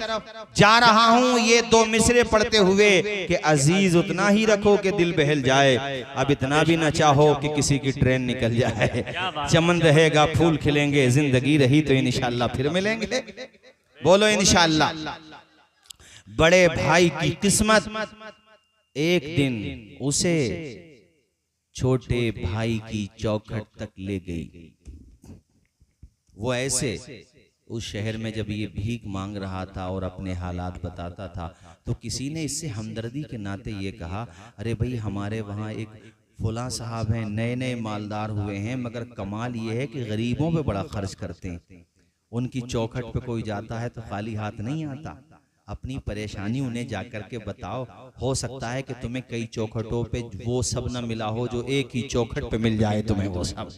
जा रहा हूँ, ये दो मिसरे पढ़ते हुए कि अजीज उतना ही रखो कि दिल बहल जाए, अब इतना भी न चाहो कि किसी की ट्रेन निकल जाए। चमन रहेगा, फूल खिलेंगे, जिंदगी रही तो इंशाअल्लाह फिर मिलेंगे। बोलो इंशाअल्लाह। बड़े भाई की किस्मत एक दिन उसे छोटे भाई की चौखट तक ले गई। वो ऐसे उस शहर में जब ये भीख मांग रहा था और अपने हालात बताता था, तो किसी ने इससे हमदर्दी के नाते ये कहा, अरे भाई हमारे वहाँ एक फुला साहब हैं, नए नए मालदार हुए हैं, मगर कमाल ये है कि गरीबों पे बड़ा खर्च करते हैं। उनकी चौखट पे कोई जाता है तो खाली हाथ नहीं आता। अपनी परेशानी उन्हें जाकर के बताओ, हो सकता है कि तुम्हें कई चौखटों पे वो सब न मिला हो जो एक ही चौखट पे मिल जाए तुम्हें वो सब।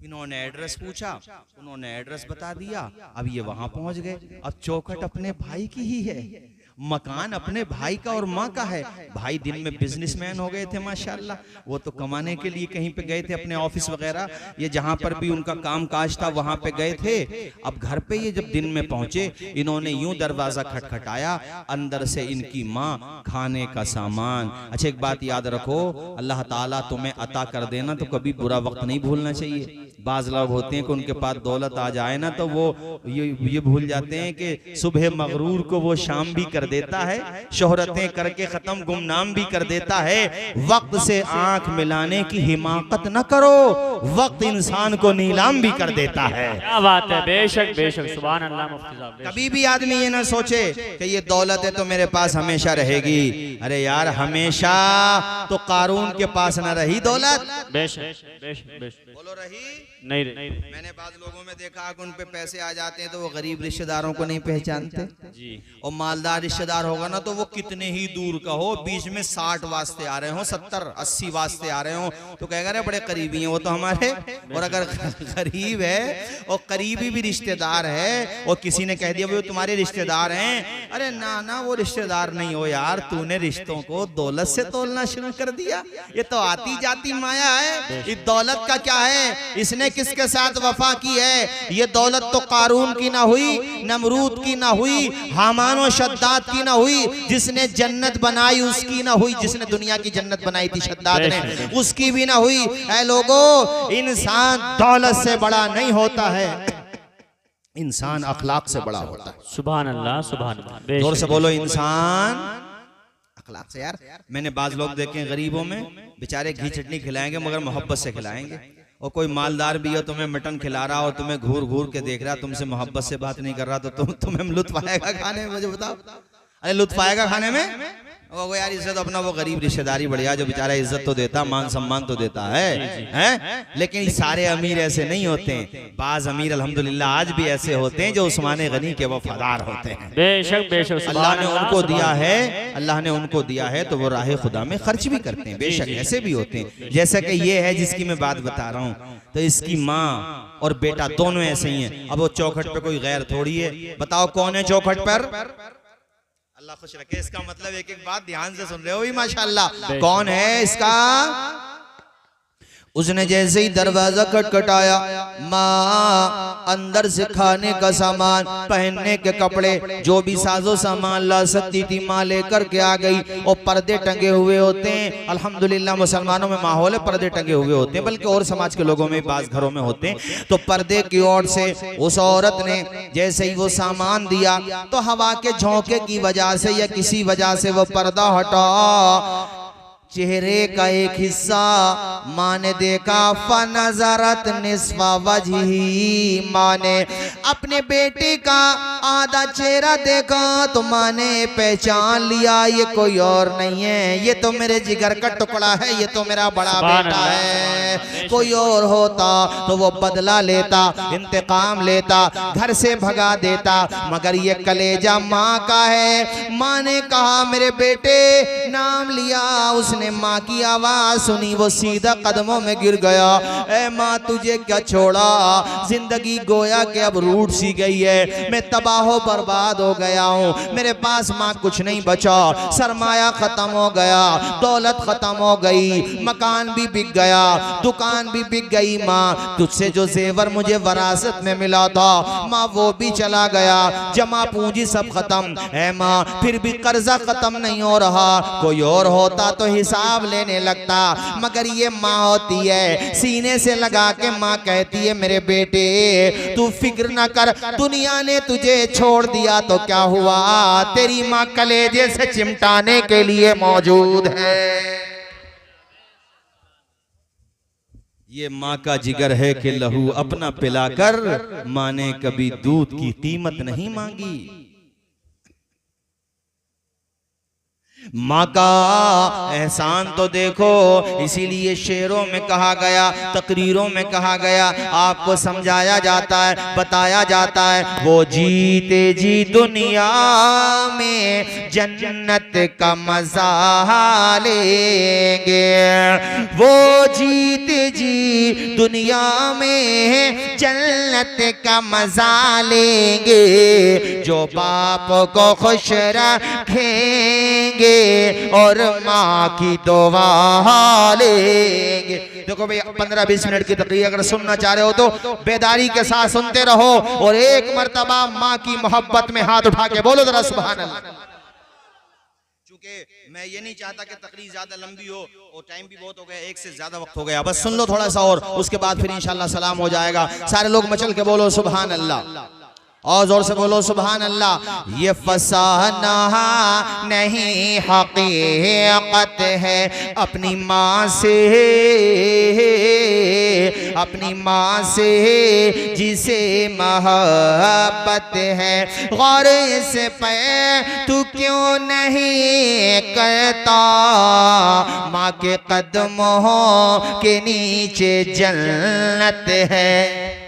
इन्होंने एड्रेस पूछा, उन्होंने एड्रेस बता दिया, अब ये वहां पहुंच गए। अब चौखट अपने भाई की ही है, मकान अपने भाई का और माँ का है। भाई दिन में बिजनेसमैन हो गए थे माशाल्लाह, वो तो कमाने के लिए कहीं पे गए थे, अपने ऑफिस वगैरह ये जहाँ पर भी उनका काम काज था वहां पे गए थे। अब घर पे ये जब दिन में पहुंचे, इन्होंने यूं दरवाजा खटखटाया, अंदर से इनकी माँ खाने का सामान। अच्छा एक बात याद रखो, अल्लाह ताला तुम्हें अता कर देना तो कभी बुरा वक्त नहीं भूलना चाहिए। बाज लोग होते हैं कि उनके पास दौलत आ जाए ना तो वो ये भूल जाते हैं कि सुबह मगरूर को वो शाम भी कर देता है, शोहरतें करके खत्म गुमनाम भी कर देता है। वक्त से आंख मिलाने की हिमाकत न करो, वक्त इंसान को नीलाम भी कर देता है। क्या बात है, बेशक बेशक, सुभान अल्लाह मुफ्ती साहब। कभी भी आदमी ये ना सोचे कि ये दौलत है तो मेरे पास हमेशा रहेगी। अरे यार हमेशा तो कारून के पास न रही दौलत, बेशक बेशक बेशक, बोलो रही नहीं। मैंने बाद लोगों में देखा कि उन पे पैसे आ जाते हैं तो वो गरीब रिश्तेदारों को नहीं पहचानते जी, और मालदार रिश्तेदार होगा ना तो वो कितने ही दूर का हो, बीच में 60 वास्ते आ रहे हो, 70-80 वास्ते आ रहे हो तो कहेगा अरे बड़े करीबी हैं वो तो हमारे। और अगर गरीब है और करीबी भी रिश्तेदार है और किसी ने कह दिया वो तुम्हारे रिश्तेदार हैं, अरे ना ना वो रिश्तेदार नहीं हो यार, तूने रिश्तों को दौलत से तोलना शुरू कर दिया। ये तो आती जाती माया है, इस दौलत का क्या है, इसने किसके साथ वफा की है। ये दौलत तो कारून की ना हुई, नमरूद की ना हुई, हामान और शद्दाद की ना हुई, जिसने जन्नत बनाई उसकी ना हुई, जिसने दुनिया की जन्नत बनाई थी शद्दाद ने उसकी भी ना हुई। ऐ लोगों, इंसान दौलत से बड़ा नहीं होता है, इंसान अखलाक से बड़ा होता है। सुभान अल्लाह सुभान अल्लाह, जोर से बोलो इंसान अखलाक से। यार मैंने बाज लोग देखे गरीबों में बेचारे घी चटनी खिलाएंगे मगर मोहब्बत से खिलाएंगे, और कोई मालदार भी हो तुम्हें मटन खिला रहा और तुम्हें घूर घूर के देख रहा, तुमसे मोहब्बत से बात नहीं कर रहा, तो तुम्हें लुत्फ आएगा खाने में? मुझे बताओ, अरे लुत्फ आएगा खाने में? वो यार इज्जत अपना वो गरीब रिश्तेदारी बढ़िया जो बेचारा इज्जत तो देता, मान सम्मान तो देता है? लेकिन सारे अमीर ऐसे नहीं होते हैं। बाज अमीर अल्हम्दुलिल्लाह आज भी ऐसे होते हैं जो उस्मान गनी के वफादार होते हैं। बेशक बेशक, अल्लाह ने उनको दिया है, अल्लाह ने उनको दिया है तो वो राह खुदा में खर्च भी करते हैं। बेशक ऐसे भी होते हैं, जैसा कि ये है जिसकी मैं बात बता रहा हूँ, तो इसकी माँ और बेटा दोनों ऐसे ही हैं। अब वो चौखट पे कोई गैर थोड़ी है, बताओ कौन है चौखट पर? अल्लाह खुश रखे। इसका मतलब एक एक बात ध्यान से सुन रहे हो भी माशाअल्लाह। कौन है इसका? उसने जैसे ही दरवाजा खटखटाया, माँ अंदर से खाने का सामान, पहनने के कपड़े, जो भी साजो सामान ला सकती थी माँ लेकर के आ गई। और पर्दे टंगे हुए होते हैं, अल्हम्दुलिल्लाह मुसलमानों में माहौल है, पर्दे टंगे हुए होते हैं, बल्कि और समाज के लोगों में बास घरों में होते हैं। तो पर्दे की ओर से उस औरत ने जैसे ही वो सामान दिया तो हवा के झोंके की वजह से या किसी वजह से वो पर्दा हटा चेहरे का एक हिस्सा माँ ने देखा, फनज़रत निस्फ़ा वजही, माँ ने अपने बेटे का आधा चेहरा देखा तो माँ ने पहचान लिया ये कोई और नहीं है, ये तो मेरे जिगर का टुकड़ा है, ये तो मेरा बड़ा बेटा है। कोई और होता तो वो बदला लेता, इंतकाम लेता, घर से भगा देता, मगर ये कलेजा माँ का है। माँ ने कहा मेरे बेटे, नाम लिया, उसने माँ की आवाज सुनी, वो सीधा कदमों में गिर गया। ए माँ तुझे क्या छोड़ा, जिंदगी गोया के अब रूठ सी गई है, मैं तबाह बर्बाद हो गया हूँ, मेरे पास माँ कुछ नहीं बचा, सरमाया खत्म हो गया, दौलत खत्म हो गई, मकान भी बिक गया, दुकान भी बिक गई, माँ तुझसे जो जेवर मुझे वरासत में मिला था माँ वो भी चला गया, जमा पूंजी सब खत्म है माँ, फिर भी कर्जा खत्म नहीं हो रहा। कोई और होता तो हिसाब लेने लगता, मगर ये माँ होती है सीने से लगा के माँ कहती है मेरे बेटे तू फिक्र ना कर, दुनिया ने तुझे छोड़ दिया तो क्या हुआ, तेरी माँ कलेजे से चिमटाने के लिए मौजूद है। ये माँ का जिगर है कि लहू अपना पिलाकर माँ ने कभी दूध की कीमत नहीं मांगी। माँ का एहसान तो देखो, इसीलिए शेरों में कहा गया, तकरीरों में कहा गया, आपको समझाया जाता है, बताया जाता है, वो जीते जी दुनिया में जन्नत का मजा लेंगे, वो जीते जी दुनिया में जन्नत का मजा लेंगे, जो बाप को खुश रखेंगे और माँ की दुआ लेंगे। देखो भाई 15-20 मिनट की तकरीर अगर सुनना चाह रहे हो तो बेदारी के साथ सुनते रहो और एक मर्तबा माँ की मोहब्बत में हाथ उठा के बोलो जरा सुभान अल्लाह। चूंकि मैं ये नहीं चाहता कि तकरीर ज्यादा लंबी हो और टाइम भी बहुत हो गया, एक से ज्यादा वक्त हो गया, बस सुन लो थोड़ा सा और उसके बाद फिर इंशाल्लाह सलाम हो जाएगा। सारे लोग मचल के बोलो सुभान अल्लाह और जोर से बोलो सुभान अल्लाह। ये फसाना नहीं हकीकत है, अपनी माँ से, अपनी माँ से जिसे मोहब्बत है, गौर से पे तू क्यों नहीं करता, माँ के कदमों के नीचे जन्नत है।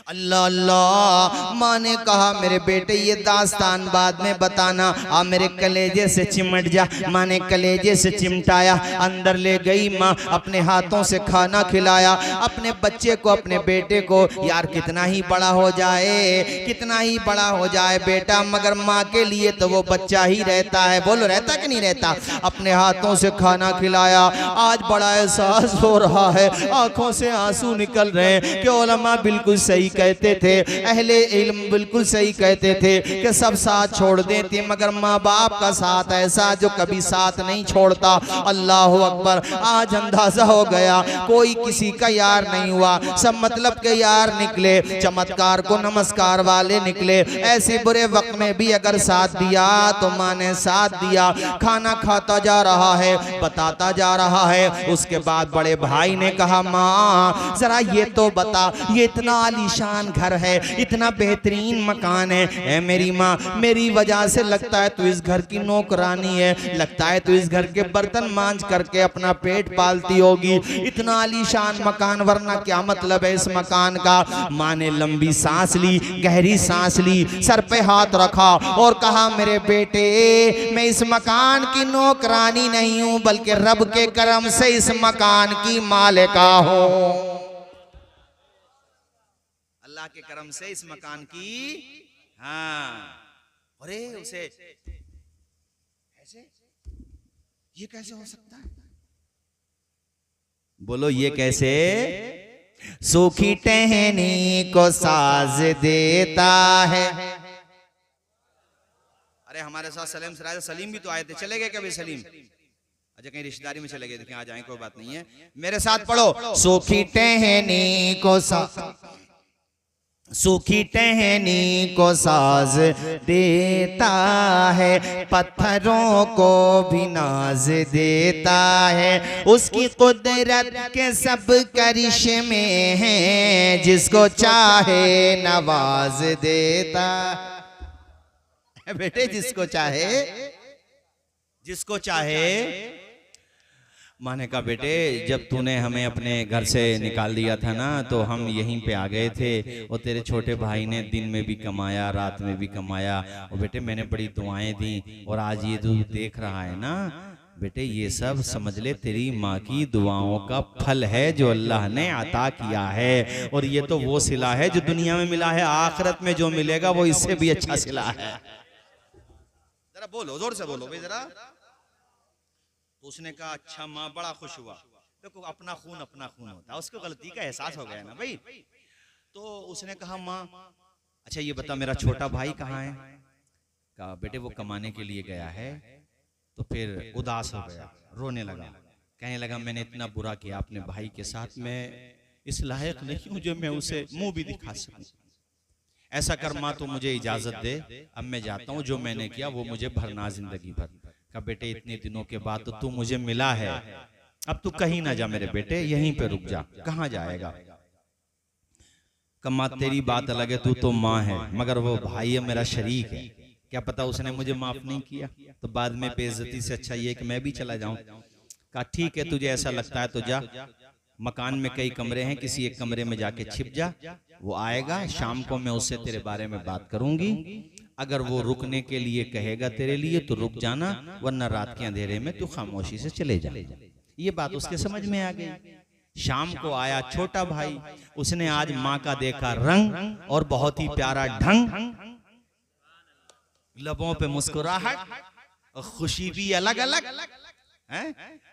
अल्लाह अल्लाह। माँ ने कहा मेरे बेटे ये दास्तान बाद में बताना, आ मेरे कलेजे से चिमट जा। माँ ने कलेजे से चिमटाया, अंदर ले गई माँ, अपने हाथों से खाना खिलाया अपने बच्चे को, अपने बेटे को। यार कितना ही बड़ा हो जाए, कितना ही बड़ा हो जाए बेटा, मगर माँ के लिए तो वो बच्चा ही रहता है। बोलो रहता कि नहीं रहता। अपने हाथों से खाना खिलाया। आज बड़ा एहसास हो रहा है, आंखों से आंसू निकल रहे हैं कि उलमा बिल्कुल सही कहते थे, अहले इल्म बिल्कुल सही कहते थे कि सब साथ छोड़ देते, मगर माँ बाप का साथ ऐसा जो कभी साथ नहीं छोड़ता। अल्लाह अकबर। आज अंदाजा हो गया कोई किसी का यार नहीं हुआ, सब मतलब के यार निकले, चमत्कार को नमस्कार वाले निकले। ऐसे बुरे वक्त में भी अगर साथ दिया तो माँ ने साथ दिया। खाना खाता जा रहा है, बताता जा रहा है। उसके बाद बड़े भाई ने कहा माँ जरा ये तो बता, ये इतना आलीशान घर है, इतना बेहतरीन मकान है, ऐ मेरी माँ मेरी वजह से लगता है तू इस घर की नौकरानी है, लगता है तू इस घर के बर्तन मांज करके अपना पेट पालती होगी। इतना आलीशान मकान, वरना क्या मतलब है इस मकान का। माँ ने लंबी सांस ली, गहरी सांस ली, सर पे हाथ रखा और कहा मेरे बेटे मैं इस मकान की नौकरानी नहीं हूं, बल्कि रब के करम से इस मकान की मालिका हूं। अल्लाह के करम से इस मकान की, हाँ। अरे उसे ऐसे, ये कैसे हो सकता है? बोलो ये कैसे? सूखी टहनी को साज देता है। अरे हमारे साथ सलीम सराय सलीम भी तो आए थे, चले गए कभी सलीम? अच्छा कहीं रिश्तेदारी में चले गए, देखें आ जाएं, कोई बात नहीं है। मेरे साथ पढ़ो, सूखी टहनी को साज सूखी टहनी को साज देता है, पत्थरों को भी नाज देता है। उसकी कुदरत के सब करिश्मे हैं, जिसको चाहे नवाज देता है। बेटे जिसको चाहे। माँ ने कहा बेटे जब तूने हमें अपने घर से निकाल दिया था ना, तो हम यहीं पे आ गए थे, और तेरे छोटे भाई ने दिन में भी कमाया, रात में भी कमाया, और बेटे मैंने बड़ी दुआएं दी, और आज ये तू देख रहा है ना बेटे, ये सब समझ ले तेरी माँ की दुआओं का फल है जो अल्लाह ने अता किया है। और ये तो वो सिला है जो दुनिया में मिला है, आखिरत में जो मिलेगा वो इससे भी अच्छा सिला है। जरा बोलो, जोर से बोलो भाई जरा। तो उसने कहा अच्छा माँ, बड़ा खुश हुआ। देखो अपना खून होता है, उसको गलती का एहसास हो गया ना भाई। तो उसने कहा माँ अच्छा ये बता मेरा छोटा भाई कहाँ है? कहा बेटे वो कमाने के लिए गया है। तो फिर उदास हो गया, रोने लगा, कहने लगा मैंने इतना बुरा किया अपने भाई के साथ, मैं इस लायक नहीं हूं जो मैं उसे मुंह भी दिखा सकूं। ऐसा कर माँ तो मुझे इजाजत दे, अब मैं जाता हूँ, जो मैंने किया वो मुझे भरना जिंदगी भर। कहा बेटे इतने दिनों के बाद तो तू मुझे मिला है, अब तू कहीं ना जा मेरे बेटे, यहीं पे रुक जा। कहाँ जाएगा? कमा तेरी बात अलग है, तू तो माँ है, मगर वो भाई है मेरा शरीक है, क्या पता उसने मुझे माफ नहीं किया तो बाद में बेइज्जती से अच्छा ये कि मैं भी चला जाऊं। कहा ठीक है तुझे ऐसा लगता है तो जा, मकान में कई कमरे हैं, किसी एक कमरे में जाके छिप जा, वो आएगा शाम को मैं उससे तेरे बारे में बात करूंगी, अगर वो रुकने के लिए कहेगा तेरे लिए तो रुक जाना, वरना रात के अंधेरे में तू खामोशी से चले जा। ये बात उसके समझ में आ गई। शाम को आया छोटा भाई, उसने आज माँ का देखा रंग और बहुत ही प्यारा ढंग, लबों पे मुस्कुराहट और खुशी भी अलग अलग है।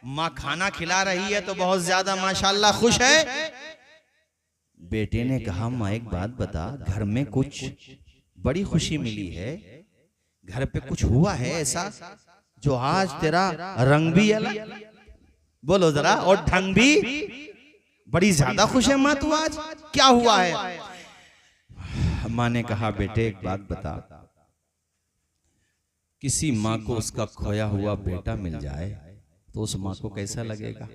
माँ खाना खिला रही है तो बहुत ज्यादा माशाल्लाह खुश है। बेटे ने कहा माँ एक बात बता, घर में कुछ बड़ी खुशी मिली है, घर पे कुछ हुआ है ऐसा जो आज तेरा रंग भी अलग, बोलो जरा, और ढंग भी बड़ी ज्यादा खुश है माँ तू आज, क्या हुआ है? माँ ने कहा बेटे एक बात बता, किसी माँ को उसका खोया हुआ बेटा मिल जाए तो उस माँ को कैसा लगेगा?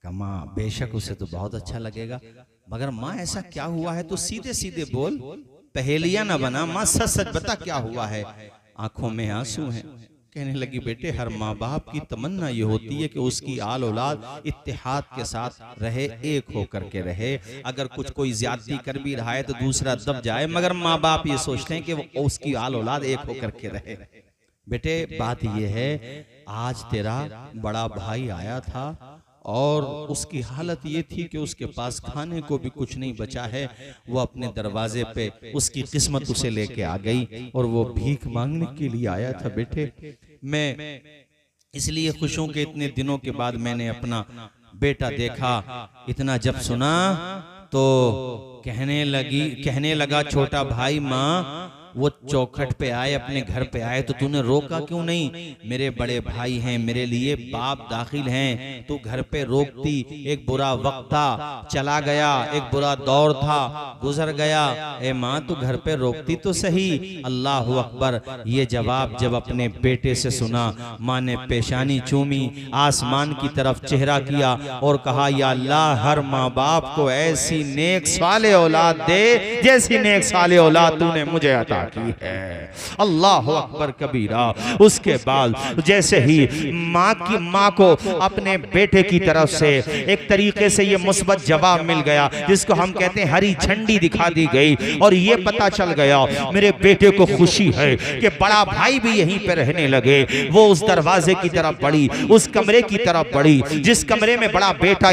कहा माँ बेशक उसे तो बहुत अच्छा लगेगा, मगर माँ ऐसा क्या हुआ है? तो सीधे सीधे बोल, पहेलियां ना बना माँ, सच सच बता क्या हुआ है। आंखों में आंसू हैं। कहने लगी बेटे हर माँ बाप की तमन्ना ये होती है कि उसकी आल औलाद इत्तेहाद के साथ रहे, एक होकर के रहे, अगर कुछ कोई ज्यादती कर भी रहा है तो दूसरा दब जाए, मगर माँ बाप ये सोचते हैं कि वो उसकी आल औलाद एक होकर के रहे। बेटे बात ये है, आज तेरा बड़ा भाई आया था और उसकी हालत ये थी कि उसके पास खाने को भी कुछ नहीं बचा है, वो अपने दरवाजे पे उसकी किस्मत उसे लेके आ गई और वो भीख मांगने के लिए आया था। बेटे मैं इसलिए खुश हूं कि इतने दिनों के बाद मैंने अपना बेटा देखा। इतना जब सुना तो कहने लगा छोटा भाई माँ वो चौखट पे आए, अपने घर पे आए तो तूने रोका क्यों नहीं? मेरे बड़े भाई हैं, मेरे लिए बाप दाखिल हैं, तू घर पे रोकती। एक बुरा वक्त था चला गया, एक बुरा दौर था गुजर गया, ए माँ तू घर पे रोकती तो सही। अल्लाह अकबर। ये जवाब जब अपने बेटे से सुना, माँ ने पेशानी चूमी, आसमान की तरफ चेहरा किया और कहा या अल्लाह हर माँ बाप को ऐसी नेक साले औलाद दे जैसी नेक साले औलाद तूने मुझे अता की है। अल्लाह अकबर कबीरा। उसके बाद जैसे ही माँ को अपने बेटे की तरफ से एक तरीके से ये मुस्बत जवाब मिल गया, जिसको हम कहते हैं हरी झंडी दिखा दी गई, और ये पता चल गया मेरे बेटे को खुशी है कि बड़ा भाई भी यहीं पे रहने लगे। वो उस दरवाजे की तरफ बढ़ी, उस कमरे की तरफ बढ़ी जिस कमरे में बड़ा बेटा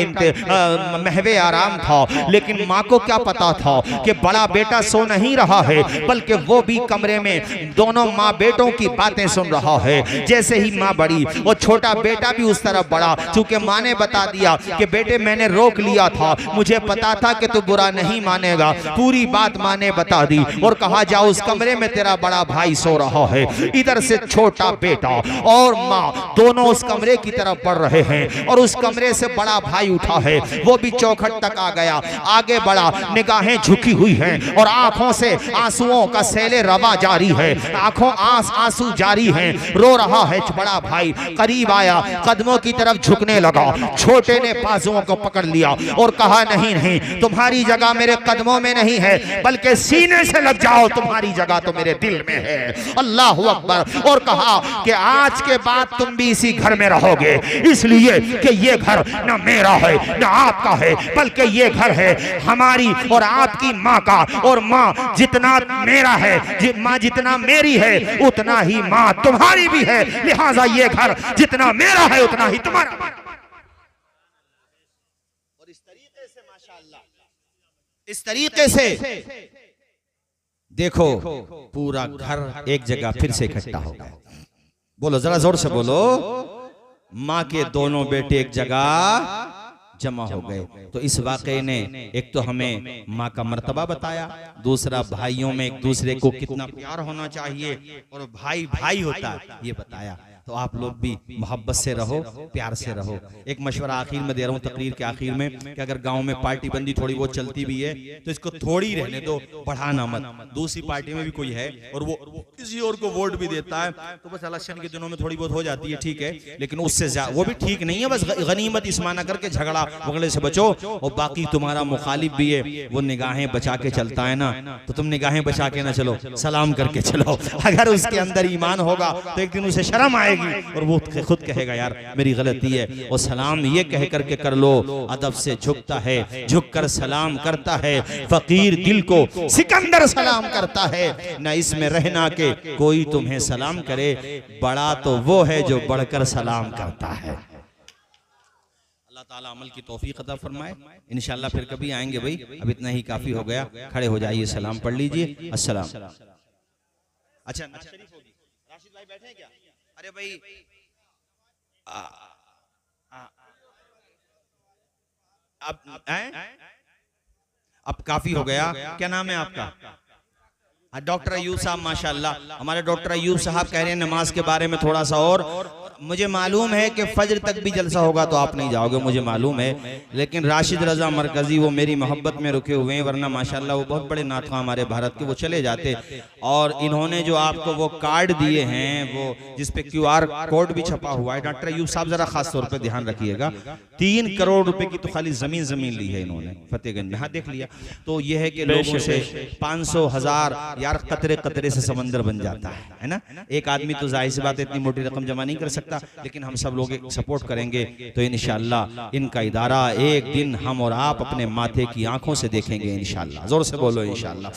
महवे आराम था, लेकिन माँ को क्या पता था कि बड़ा बेटा सो नहीं रहा है, बल्कि वो वो भी कमरे में दोनों माँ बेटों की बातें सुन रहा है। जैसे ही माँ बड़ी और छोटा बेटा भी उस तरफ बढ़ा, चूंकि माँ ने बता दिया कि बेटे मैंने रोक लिया था, मुझे पता था कि तू बुरा नहीं मानेगा। पूरी बात माँ ने बता दी और कहा जा उस कमरे में तेरा बड़ा भाई सो रहा है। इधर से छोटा बेटा और माँ दोनों उस कमरे की तरफ बढ़ रहे हैं और उस कमरे से बड़ा भाई उठा है, वो भी चौखट तक आ गया, आगे बढ़ा, निगाहें झुकी हुई हैं और आंखों से आंसुओं का सैले रवा जारी है, आंखों आंसू जारी हैं, रो रहा है बड़ा भाई। करीब आया, कदमों की तरफ झुकने लगा, छोटे ने बाजुओं को पकड़ लिया और कहा नहीं नहीं, तुम्हारी जगह मेरे कदमों में नहीं है बल्कि सीने से लग जाओ, तुम्हारी जगह तो मेरे दिल में है। अल्लाह अकबर। और कहा कि आज के बाद तुम भी इसी घर में रहोगे, इसलिए कि ये घर ना मेरा है ना आपका है, बल्कि ये घर है हमारी और आपकी माँ का, और माँ जितना मेरा है, माँ जितना मेरी है उतना ही माँ तुम्हारी भी है, लिहाजा ये घर जितना मेरा है उतना ही तुम्हारा। और इस तरीके से माशाअल्लाह, इस तरीके से देखो पूरा घर एक जगह फिर से इकट्ठा हो गया। बोलो जरा जोर से बोलो, माँ के दोनों बेटे एक जगह जमा हो गए। तो इस वाकये ने एक तो हमें माँ का मर्तबा बताया, दूसरा भाइयों में एक दूसरे को कितना प्यार होना चाहिए और भाई भाई होता है ये बताया। तो आप लोग भी मोहब्बत से रहो, प्यार से रहो। एक मशवरा आखिर में दे रहा हूँ तकरीर के आखिर में कि अगर गांव में पार्टी बंदी थोड़ी बहुत चलती भी है तो इसको थोड़ी रहने दो, बढ़ाना मत। दूसरी पार्टी में भी कोई है और वो किसी और को वोट भी देता है तो बस इलेक्शन के दिनों में थोड़ी बहुत हो जाती है, ठीक है, लेकिन उससे वो भी ठीक नहीं है। बस गनीमत इस माना करके झगड़ा वगड़े से बचो। और बाकी तुम्हारा मुखालिफ भी है, वो निगाहें बचा के चलता है ना, तो तुम निगाहें बचा के ना चलो, सलाम करके चलो। अगर उसके अंदर ईमान होगा तो एक दिन उसे शर्म आएगी और वो खुद कहेगा यार मेरी गलती है। और सलाम ये कह करके कर लो, अदब से झुकता है, झुककर सलाम करता है, फकीर दिल को सिकंदर सलाम करता है। न इसमें रहना के कोई तुम्हें सलाम करे, बड़ा तो वो है जो बढ़कर सलाम करता है। अल्लाह ताला अमल की तौफीक अता फरमाए। इंशाअल्लाह फिर कभी आएंगे भाई, अब इतना ही काफी हो गया। खड़े हो जाइए, सलाम पढ़ लीजिए। अस्सलाम। अच्छा राशिद भाई बैठे हैं क्या? अरे भाई अब काफी हो गया। क्या नाम है आपका? डॉक्टर अयूब साहब। माशाअल्लाह हमारे डॉक्टर अयूब साहब कह रहे हैं नमाज के बारे में थोड़ा सा। और मुझे मालूम है कि फजर तक भी जलसा होगा तो आप नहीं जाओगे, मुझे मालूम है, लेकिन राशिद रजा मरकजी वो मेरी मोहब्बत में रुके हुए हैं, वरना माशाअल्लाह वो बहुत बड़े नातखा हमारे भारत के, वो चले जाते। और इन्होंने जो आपको वो कार्ड दिए हैं, वो जिसपे QR कोड भी छपा हुआ है, डॉक्टर अयूब साहब जरा खास तौर पर ध्यान रखिएगा, 3 करोड़ रुपए की तो खाली जमीन ली है इन्होंने फतेहगंज में। हाँ देख लिया। तो ये है कि लोगों से 500 1000 यार कतरे कतरे से समंदर बन जाता है ना। एक आदमी तो जाहिर सी बात है इतनी मोटी रकम जमा नहीं कर सकता, लेकिन हम सब लोग सपोर्ट करेंगे तो इंशाअल्लाह इनका इदारा एक दिन हम और आप अपने माथे की आंखों से देखेंगे इंशाअल्लाह। जोर से बोलो इंशाअल्लाह।